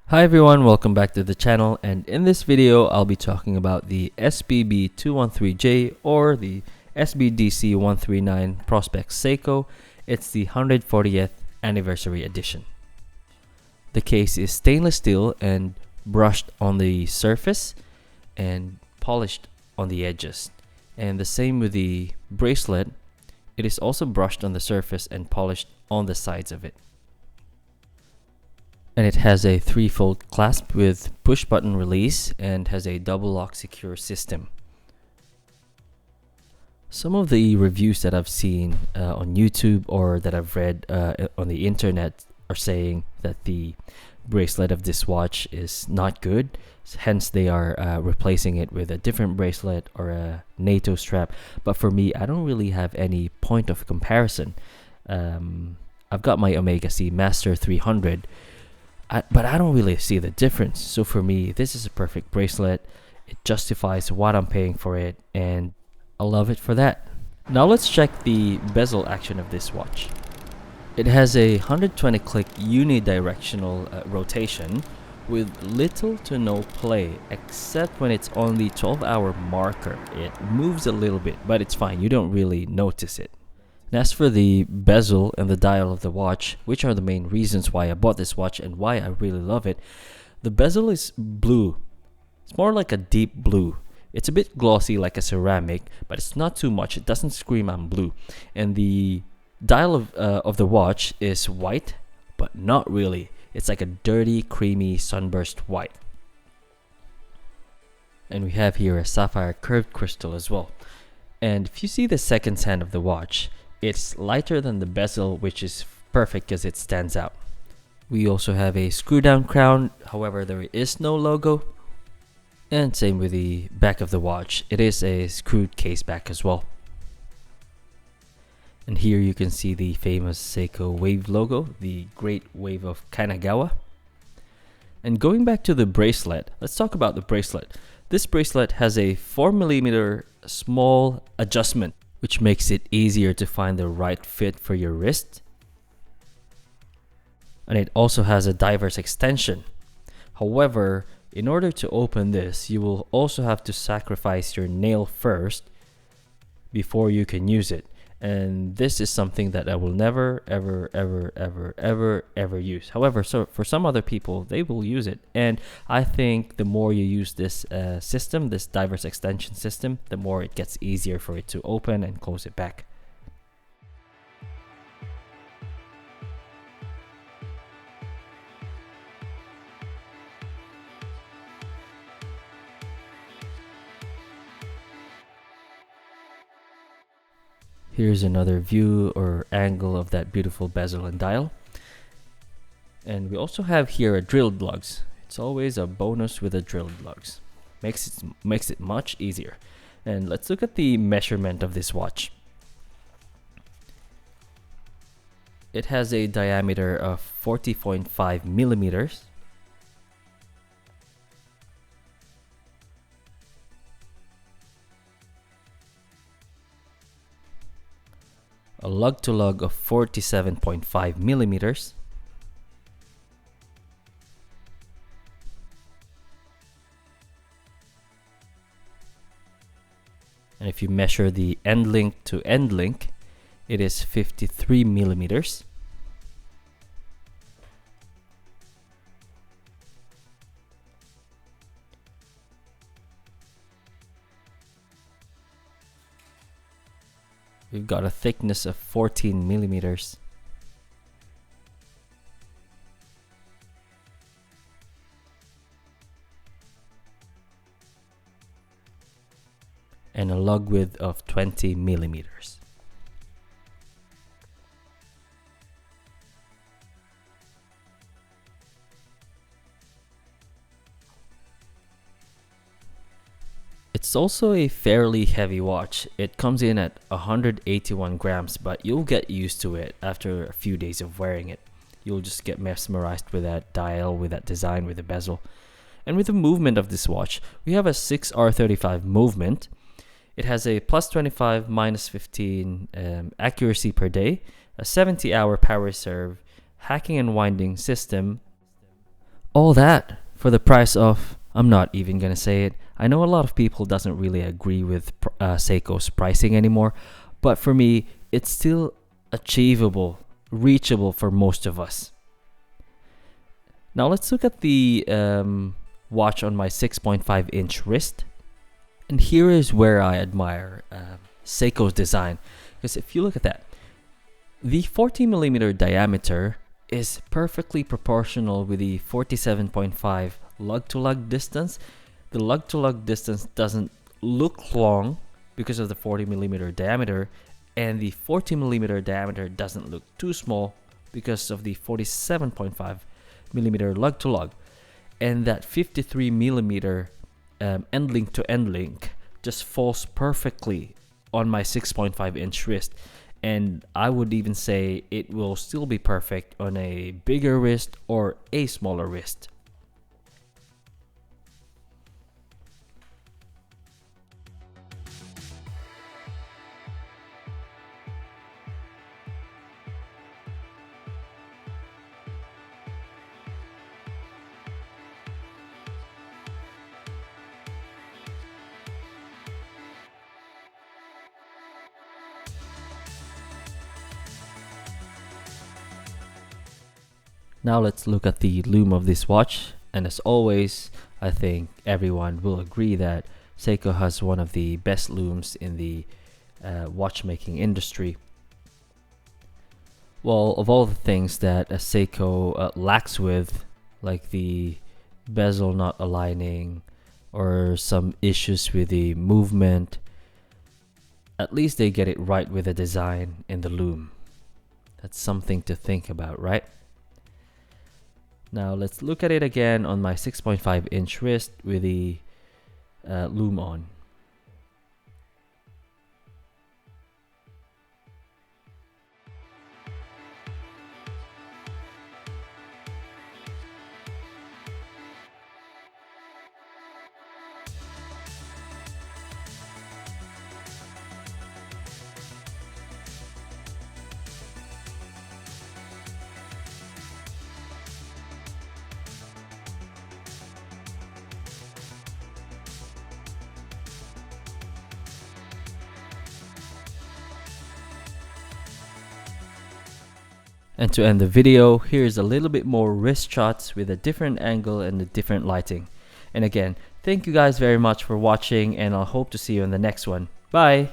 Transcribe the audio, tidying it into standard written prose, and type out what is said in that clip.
Hi everyone, welcome back to the channel, and in this video I'll be talking about the Spb213J or the Sbdc139 Prospex Seiko. It's the 140th anniversary edition. The case is stainless steel and brushed on the surface and polished on the edges. And the same with the bracelet, it is also brushed on the surface and polished on the sides of it. And it has a 3-fold clasp with push button release and has a double lock secure system. Some of the reviews that I've seen on YouTube or that I've read on the internet are saying that the bracelet of this watch is not good, hence they are replacing it with a different bracelet or a NATO strap. But for me, I don't really have any point of comparison. I've got my Omega C Master 300, but I don't really see the difference. So for me, this is a perfect bracelet. It justifies what I'm paying for it, and I love it for that. Now let's check the bezel action of this watch. It has a 120 click unidirectional rotation with little to no play, except when it's on the 12-hour marker. It moves a little bit, but it's fine. You don't really notice it. And as for the bezel and the dial of the watch, which are the main reasons why I bought this watch and why I really love it, the bezel is blue. It's more like a deep blue. It's a bit glossy like a ceramic, but it's not too much. It doesn't scream I'm blue. And the dial of the watch is white, but not really. It's like a dirty, creamy, sunburst white. And we have here a sapphire curved crystal as well. And if you see the second hand of the watch, it's lighter than the bezel, which is perfect because it stands out. We also have a screw down crown, however there is no logo. And same with the back of the watch, it is a screwed case back as well. And here you can see the famous Seiko wave logo, the Great Wave of Kanagawa. And going back to the bracelet, let's talk about the bracelet. This bracelet has a 4mm small adjustment, which makes it easier to find the right fit for your wrist. And it also has a diver's extension. However, in order to open this, you will also have to sacrifice your nail first before you can use it. And this is something that I will never, ever use. However, so for some other people, they will use it. And I think the more you use this system, this diver's extension system, the more it gets easier for it to open and close it back. Here's another view or angle of that beautiful bezel and dial. And we also have here a drilled lugs. It's always a bonus with a drilled lugs. Makes it much easier. And let's look at the measurement of this watch. It has a diameter of 40.5 millimeters. A lug to lug of 47.5 millimeters. And if you measure the end link to end link, it is 53 millimeters. We've got a thickness of 14 millimeters. And a lug width of 20 millimeters. It's also a fairly heavy watch. It comes in at 181 grams, but you'll get used to it after a few days of wearing it. You'll just get mesmerized with that dial, with that design, with the bezel. And with the movement of this watch, we have a 6R35 movement. It has a plus 25, minus 15 accuracy per day, a 70-hour power reserve, hacking and winding system, All that for the price of, I'm not even gonna say it. I know a lot of people doesn't really agree with Seiko's pricing anymore, but for me, it's still achievable, reachable for most of us. Now let's look at the watch on my 6.5-inch wrist. And here is where I admire Seiko's design. Because if you look at that, the 40mm diameter is perfectly proportional with the 47.5 lug-to-lug distance. The lug-to-lug distance doesn't look long because of the 40mm diameter, and the 40mm diameter doesn't look too small because of the 47.5mm lug-to-lug. And that 53mm end link to end link just falls perfectly on my 6.5-inch wrist. And I would even say it will still be perfect on a bigger wrist or a smaller wrist. Now let's look at the lume of this watch, and as always, I think everyone will agree that Seiko has one of the best looms in the watchmaking industry. Well, of all the things that a Seiko lacks with, like the bezel not aligning or some issues with the movement, at least they get it right with the design in the lume. That's something to think about, right? Now let's look at it again on my 6.5-inch wrist with the lume on. And to end the video, here's a little bit more wrist shots with a different angle and a different lighting. And again, thank you guys very much for watching, and I'll hope to see you in the next one. Bye!